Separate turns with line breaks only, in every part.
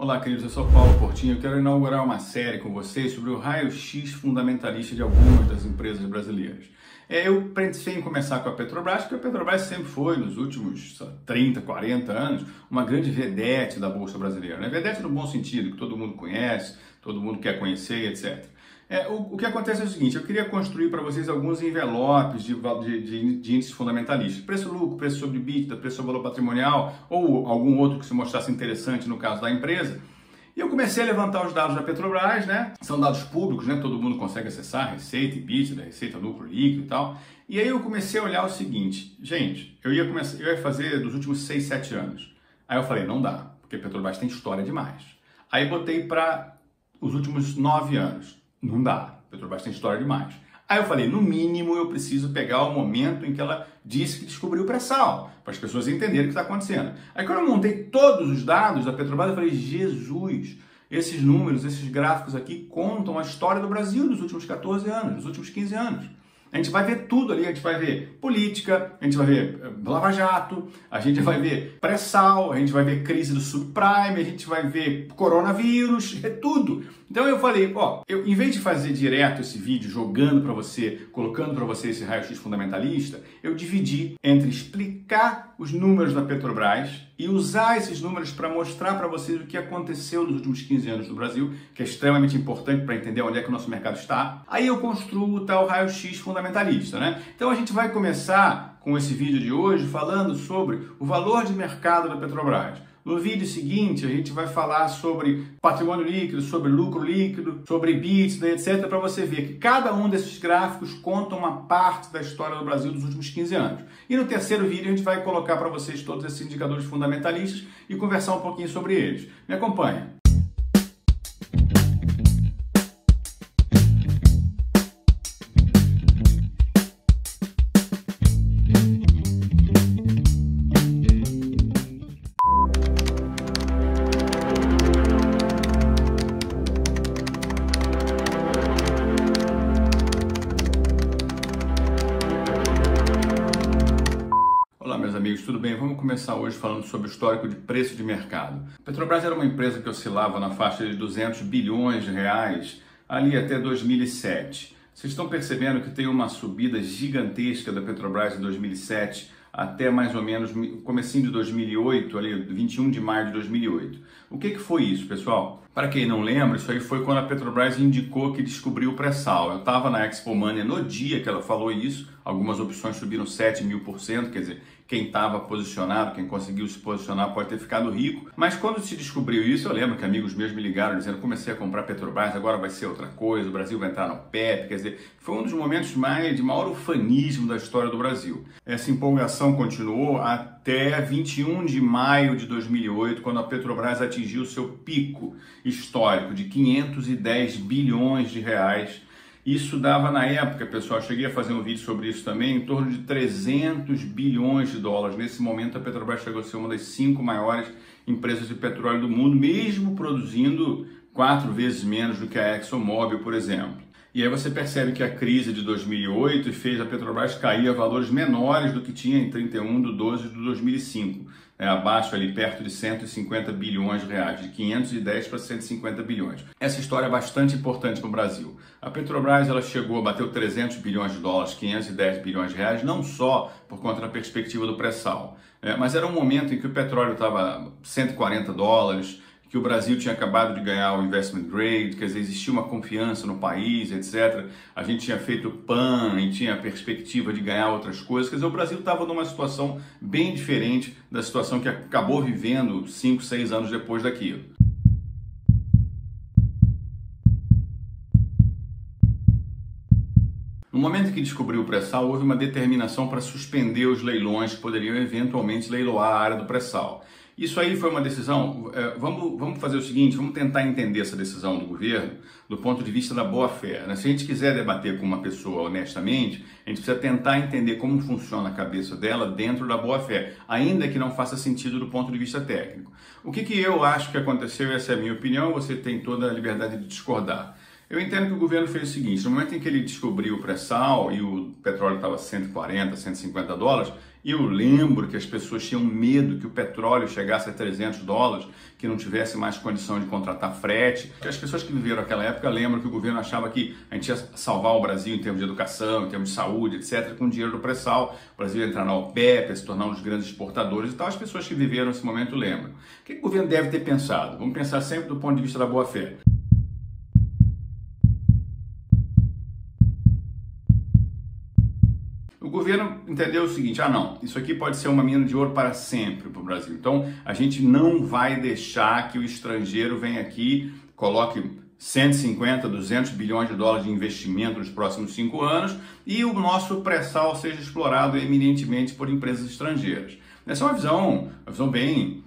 Olá, queridos, eu sou Paulo Portinho. Eu quero inaugurar uma série com vocês sobre o raio-x fundamentalista de algumas das empresas brasileiras. Eu pensei em começar com a Petrobras, porque a Petrobras sempre foi, nos últimos 30, 40 anos, uma grande vedete da Bolsa Brasileira. Né? Vedete no bom sentido, que todo mundo conhece, todo mundo quer conhecer, etc. O que acontece é o seguinte, eu queria construir para vocês alguns envelopes de índices fundamentalistas. Preço-lucro, preço sobre EBITDA, preço sobre valor patrimonial ou algum outro que se mostrasse interessante no caso da empresa. E eu comecei a levantar os dados da Petrobras, né? São dados públicos, né? Todo mundo consegue acessar, receita, EBITDA, receita, lucro líquido e tal. E aí eu comecei a olhar o seguinte, gente, eu ia fazer dos últimos 6, 7 anos. Aí eu falei, não dá, porque a Petrobras tem história demais. Aí botei para os últimos 9 anos. Não dá, a Petrobras tem história demais. Aí eu falei, no mínimo eu preciso pegar o momento em que ela disse que descobriu o pré-sal, para as pessoas entenderem o que está acontecendo. Aí quando eu montei todos os dados da Petrobras, eu falei, Jesus, esses números, esses gráficos aqui contam a história do Brasil dos últimos 14 anos, dos últimos 15 anos. A gente vai ver tudo ali, a gente vai ver política, a gente vai ver Lava Jato, a gente vai ver pré-sal, a gente vai ver crise do subprime, a gente vai ver coronavírus, é tudo. Então eu falei, em vez de fazer direto esse vídeo jogando para você, colocando para você esse raio-x fundamentalista, eu dividi entre explicar os números da Petrobras e usar esses números para mostrar para vocês o que aconteceu nos últimos 15 anos no Brasil, que é extremamente importante para entender onde é que o nosso mercado está. Aí eu construo o tal raio-x fundamentalista, né? Então a gente vai começar com esse vídeo de hoje falando sobre o valor de mercado da Petrobras. No vídeo seguinte, a gente vai falar sobre patrimônio líquido, sobre lucro líquido, sobre EBITDA, etc., para você ver que cada um desses gráficos conta uma parte da história do Brasil dos últimos 15 anos. E no terceiro vídeo, a gente vai colocar para vocês todos esses indicadores fundamentalistas e conversar um pouquinho sobre eles. Me acompanha. Olá, meus amigos, tudo bem? Vamos começar hoje falando sobre o histórico de preço de mercado. A Petrobras era uma empresa que oscilava na faixa de 200 bilhões de reais ali até 2007. Vocês estão percebendo que tem uma subida gigantesca da Petrobras em 2007 até mais ou menos comecinho de 2008, ali 21 de maio de 2008. O que foi isso, pessoal? Para quem não lembra, isso aí foi quando a Petrobras indicou que descobriu o pré-sal. Eu estava na Expo Mania no dia que ela falou isso, algumas opções subiram 7.000%, quer dizer, quem estava posicionado, quem conseguiu se posicionar pode ter ficado rico. Mas quando se descobriu isso, eu lembro que amigos meus me ligaram dizendo, comecei a comprar Petrobras, agora vai ser outra coisa, o Brasil vai entrar no PEP, quer dizer, foi um dos momentos de maior ufanismo da história do Brasil. Essa empolgação continuou até 21 de maio de 2008, quando a Petrobras atingiu seu pico histórico de 510 bilhões de reais. Isso dava na época, pessoal, cheguei a fazer um vídeo sobre isso também, em torno de 300 bilhões de dólares. Nesse momento a Petrobras chegou a ser uma das 5 maiores empresas de petróleo do mundo, mesmo produzindo 4 vezes menos do que a ExxonMobil, por exemplo. E aí você percebe que a crise de 2008 fez a Petrobras cair a valores menores do que tinha em 31/12 de 2005, abaixo ali perto de 150 bilhões de reais, de 510 para 150 bilhões. Essa história é bastante importante para o Brasil. A Petrobras ela bateu 300 bilhões de dólares, 510 bilhões de reais, não só por conta da perspectiva do pré-sal, mas era um momento em que o petróleo estava 140 dólares, que o Brasil tinha acabado de ganhar o investment grade, quer dizer, existia uma confiança no país, etc. A gente tinha feito PAN e tinha a perspectiva de ganhar outras coisas, quer dizer, o Brasil estava numa situação bem diferente da situação que acabou vivendo 5, 6 anos depois daquilo. No momento em que descobriu o pré-sal, houve uma determinação para suspender os leilões que poderiam eventualmente leiloar a área do pré-sal. Isso aí foi uma decisão, vamos fazer o seguinte, vamos tentar entender essa decisão do governo do ponto de vista da boa-fé. Né? Se a gente quiser debater com uma pessoa honestamente, a gente precisa tentar entender como funciona a cabeça dela dentro da boa-fé, ainda que não faça sentido do ponto de vista técnico. O que eu acho que aconteceu, essa é a minha opinião, você tem toda a liberdade de discordar. Eu entendo que o governo fez o seguinte, no momento em que ele descobriu o pré-sal e o petróleo estava 140, 150 dólares, E eu lembro que as pessoas tinham medo que o petróleo chegasse a $300, que não tivesse mais condição de contratar frete. As pessoas que viveram aquela época lembram que o governo achava que a gente ia salvar o Brasil em termos de educação, em termos de saúde, etc., com dinheiro do pré-sal. O Brasil ia entrar na OPEP, se tornar um dos grandes exportadores e tal. As pessoas que viveram esse momento lembram. O que o governo deve ter pensado? Vamos pensar sempre do ponto de vista da boa-fé. O governo entendeu o seguinte, não, isso aqui pode ser uma mina de ouro para sempre para o Brasil. Então, a gente não vai deixar que o estrangeiro venha aqui, coloque 150, 200 bilhões de dólares de investimento nos próximos 5 anos e o nosso pré-sal seja explorado eminentemente por empresas estrangeiras. Essa é uma visão bem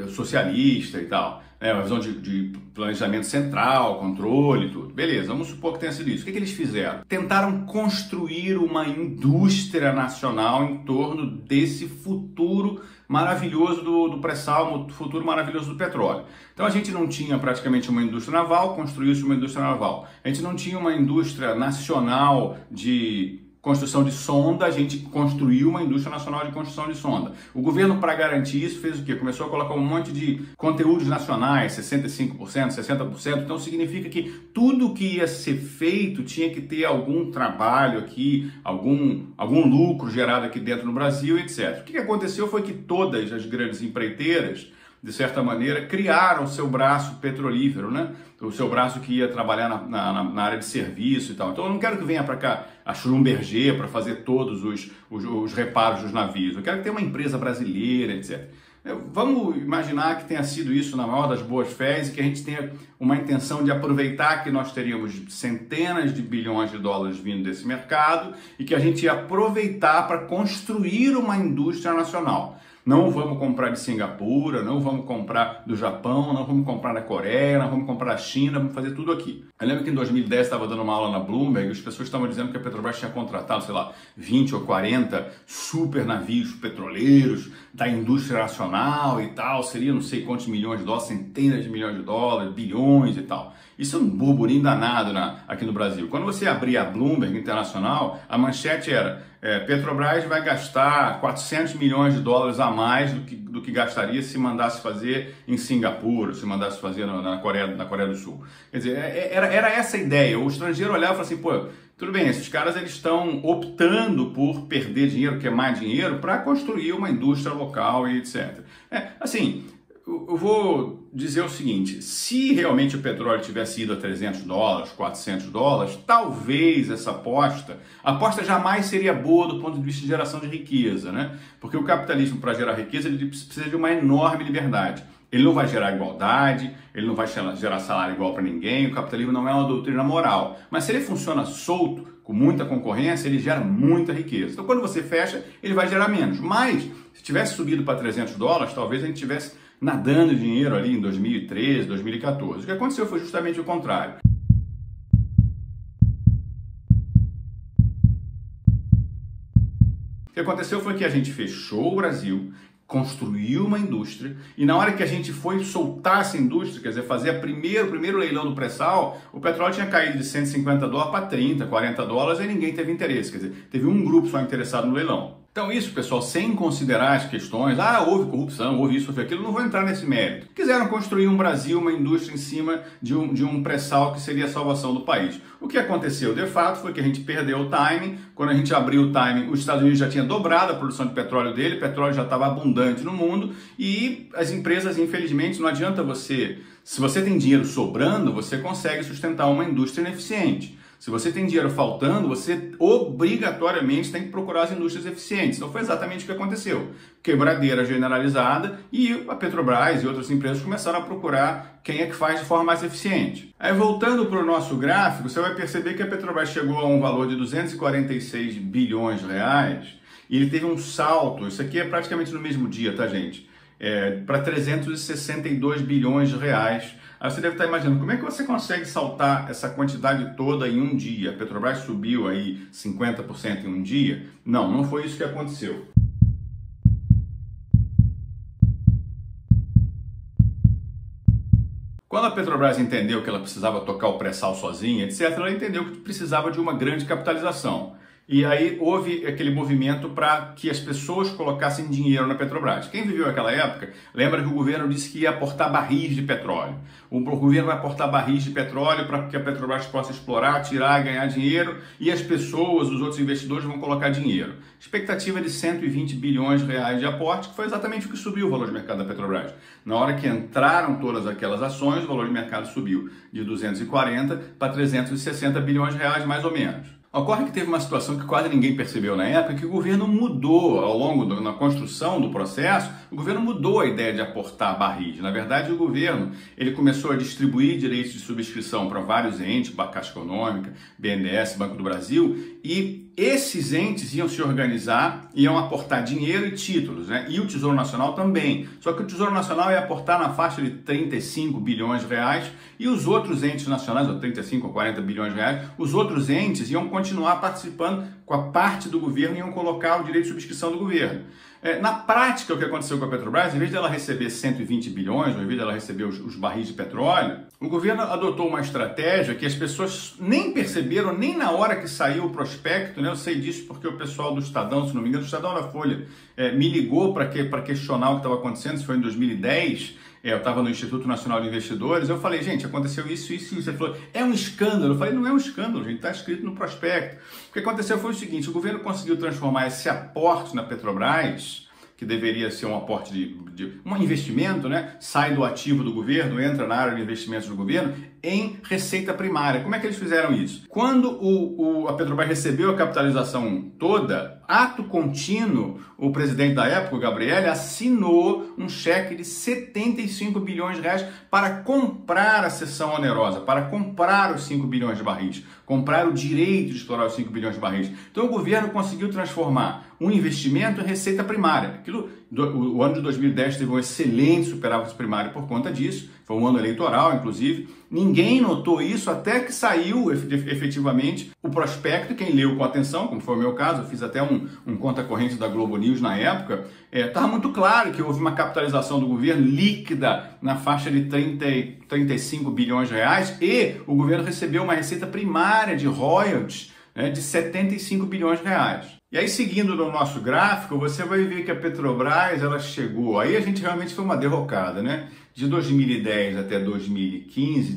socialista e tal. Uma visão de planejamento central, controle e tudo. Beleza, vamos supor que tenha sido isso. O que eles fizeram? Tentaram construir uma indústria nacional em torno desse futuro maravilhoso do pré-sal, futuro maravilhoso do petróleo. Então a gente não tinha praticamente uma indústria naval, construiu-se uma indústria naval. A gente não tinha uma indústria nacional de construção de sonda, a gente construiu uma indústria nacional de construção de sonda. O governo, para garantir isso, fez o quê? Começou a colocar um monte de conteúdos nacionais, 65%, 60%, então significa que tudo que ia ser feito tinha que ter algum trabalho aqui, algum lucro gerado aqui dentro no Brasil, etc. O que aconteceu foi que todas as grandes empreiteiras, de certa maneira, criaram o seu braço petrolífero, né? O seu braço que ia trabalhar na área de serviço e tal. Então eu não quero que venha para cá a Schlumberger para fazer todos os reparos dos navios. Eu quero que tenha uma empresa brasileira, etc. Vamos imaginar que tenha sido isso na maior das boas fés e que a gente tenha uma intenção de aproveitar que nós teríamos centenas de bilhões de dólares vindo desse mercado e que a gente ia aproveitar para construir uma indústria nacional. Não vamos comprar de Singapura, não vamos comprar do Japão, não vamos comprar da Coreia, não vamos comprar da China, vamos fazer tudo aqui. Eu lembro que em 2010 estava dando uma aula na Bloomberg e as pessoas estavam dizendo que a Petrobras tinha contratado, sei lá, 20 ou 40 super navios petroleiros da indústria nacional e tal, seria não sei quantos milhões de dólares, centenas de milhões de dólares, bilhões e tal. Isso é um burburinho danado aqui no Brasil. Quando você abria a Bloomberg Internacional, a manchete era Petrobras vai gastar 400 milhões de dólares a mais do que gastaria se mandasse fazer em Singapura, se mandasse fazer na Coreia do Sul. Quer dizer, era essa a ideia. O estrangeiro olhava e falava assim, pô, tudo bem, esses caras eles estão optando por perder dinheiro, queimar dinheiro, para construir uma indústria local e etc. Eu vou dizer o seguinte, se realmente o petróleo tivesse ido a $300, $400, talvez essa aposta jamais seria boa do ponto de vista de geração de riqueza, né? Porque o capitalismo, para gerar riqueza, ele precisa de uma enorme liberdade. Ele não vai gerar igualdade, ele não vai gerar salário igual para ninguém, o capitalismo não é uma doutrina moral. Mas se ele funciona solto, com muita concorrência, ele gera muita riqueza. Então quando você fecha, ele vai gerar menos. Mas, se tivesse subido para $300, talvez a gente tivesse nadando dinheiro ali em 2013, 2014. O que aconteceu foi justamente o contrário. O que aconteceu foi que a gente fechou o Brasil, construiu uma indústria e na hora que a gente foi soltar essa indústria, quer dizer, fazer o primeiro leilão do pré-sal, o petróleo tinha caído de $150 para $30, $40 e ninguém teve interesse, quer dizer, teve um grupo só interessado no leilão. Então isso, pessoal, sem considerar as questões, houve corrupção, houve isso, houve aquilo, não vou entrar nesse mérito. Quiseram construir um Brasil, uma indústria em cima de um pré-sal que seria a salvação do país. O que aconteceu, de fato, foi que a gente perdeu o timing. Quando a gente abriu o timing, os Estados Unidos já tinha dobrado a produção de petróleo dele, o petróleo já estava abundante no mundo e as empresas, infelizmente, não adianta se você tem dinheiro sobrando, você consegue sustentar uma indústria ineficiente. Se você tem dinheiro faltando, você obrigatoriamente tem que procurar as indústrias eficientes. Então foi exatamente o que aconteceu. Quebradeira generalizada e a Petrobras e outras empresas começaram a procurar quem é que faz de forma mais eficiente. Aí voltando para o nosso gráfico, você vai perceber que a Petrobras chegou a um valor de 246 bilhões de reais e ele teve um salto, isso aqui é praticamente no mesmo dia, tá gente? Para 362 bilhões de reais. Aí você deve estar imaginando, como é que você consegue saltar essa quantidade toda em um dia? A Petrobras subiu aí 50% em um dia? Não foi isso que aconteceu. Quando a Petrobras entendeu que ela precisava tocar o pré-sal sozinha, etc., ela entendeu que precisava de uma grande capitalização. E aí houve aquele movimento para que as pessoas colocassem dinheiro na Petrobras. Quem viveu aquela época lembra que o governo disse que ia aportar barris de petróleo. O governo vai aportar barris de petróleo para que a Petrobras possa explorar, tirar, ganhar dinheiro, e as pessoas, os outros investidores vão colocar dinheiro. Expectativa de 120 bilhões de reais de aporte, que foi exatamente o que subiu o valor de mercado da Petrobras. Na hora que entraram todas aquelas ações, o valor de mercado subiu de 240 para 360 bilhões de reais, mais ou menos. Ocorre que teve uma situação que quase ninguém percebeu na época, que o governo mudou ao longo na construção do processo, o governo mudou a ideia de aportar barris. Na verdade, o governo ele começou a distribuir direitos de subscrição para vários entes, Caixa Econômica, BNDES, Banco do Brasil, e esses entes iam se organizar, iam aportar dinheiro e títulos, né? E o Tesouro Nacional também. Só que o Tesouro Nacional ia aportar na faixa de 35 bilhões de reais e os outros entes nacionais, ou 35 ou 40 bilhões de reais, os outros entes iam continuar participando com a parte do governo e iam colocar o direito de subscrição do governo. Na prática, o que aconteceu com a Petrobras, em vez de ela receber 120 bilhões, ou em vez de ela receber os barris de petróleo, o governo adotou uma estratégia que as pessoas nem perceberam, nem na hora que saiu o prospecto, né? Eu sei disso porque o pessoal do Estadão, se não me engano, do Estadão da Folha, me ligou para questionar o que estava acontecendo, isso foi em 2010, eu estava no Instituto Nacional de Investidores, eu falei, gente, aconteceu isso, isso e isso. Ele falou, é um escândalo. Eu falei, não é um escândalo, gente, está escrito no prospecto. O que aconteceu foi o seguinte, o governo conseguiu transformar esse aporte na Petrobras, que deveria ser um aporte de um investimento, né? Sai do ativo do governo, entra na área de investimentos do governo, em receita primária. Como é que eles fizeram isso? Quando a Petrobras recebeu a capitalização toda, ato contínuo, o presidente da época, o Gabriel, assinou um cheque de 75 bilhões de reais para comprar a cessão onerosa, para comprar os 5 bilhões de barris, comprar o direito de explorar os 5 bilhões de barris. Então o governo conseguiu transformar um investimento em receita primária. O ano de 2010 teve um excelente superávit primário por conta disso, foi um ano eleitoral, inclusive. Ninguém notou isso até que saiu efetivamente o prospecto. Quem leu com atenção, como foi o meu caso, eu fiz até um conta corrente da Globo News na época, estava muito claro que houve uma capitalização do governo líquida na faixa de 35 bilhões de reais e o governo recebeu uma receita primária de royalties, né, de 75 bilhões de reais. E aí, seguindo no nosso gráfico, você vai ver que a Petrobras, ela chegou, aí a gente realmente foi uma derrocada, né? De 2010 até 2015,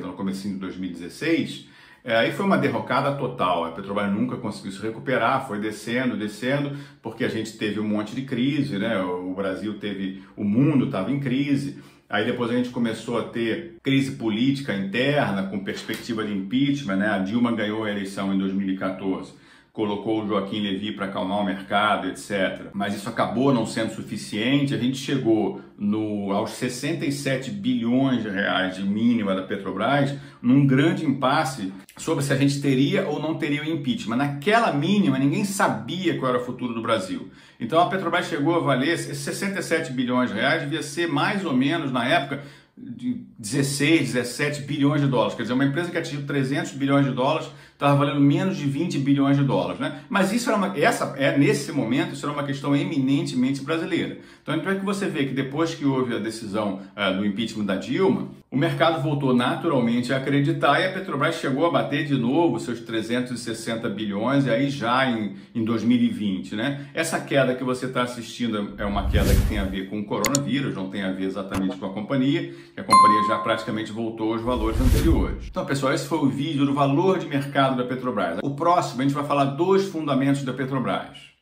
no comecinho de 2016, aí foi uma derrocada total. A Petrobras nunca conseguiu se recuperar, foi descendo, porque a gente teve um monte de crise, né? O Brasil o mundo estava em crise. Aí depois a gente começou a ter crise política interna, com perspectiva de impeachment, né? A Dilma ganhou a eleição em 2014. Colocou o Joaquim Levy para acalmar o mercado, etc. Mas isso acabou não sendo suficiente. A gente chegou aos 67 bilhões de reais de mínima da Petrobras, num grande impasse sobre se a gente teria ou não teria o impeachment. Naquela mínima, ninguém sabia qual era o futuro do Brasil. Então a Petrobras chegou a valer, esses 67 bilhões de reais devia ser mais ou menos, na época, de 16, 17 bilhões de dólares. Quer dizer, uma empresa que atingiu 300 bilhões de dólares estava valendo menos de 20 bilhões de dólares, né? Mas isso nesse momento, isso era uma questão eminentemente brasileira. Então é que você vê que depois que houve a decisão do impeachment da Dilma, o mercado voltou naturalmente a acreditar e a Petrobras chegou a bater de novo seus 360 bilhões, e aí já em 2020, né? Essa queda que você está assistindo é uma queda que tem a ver com o coronavírus, não tem a ver exatamente com a companhia, que a companhia já praticamente voltou aos valores anteriores. Então, pessoal, esse foi o vídeo do valor de mercado da Petrobras. O próximo, a gente vai falar dos fundamentos da Petrobras.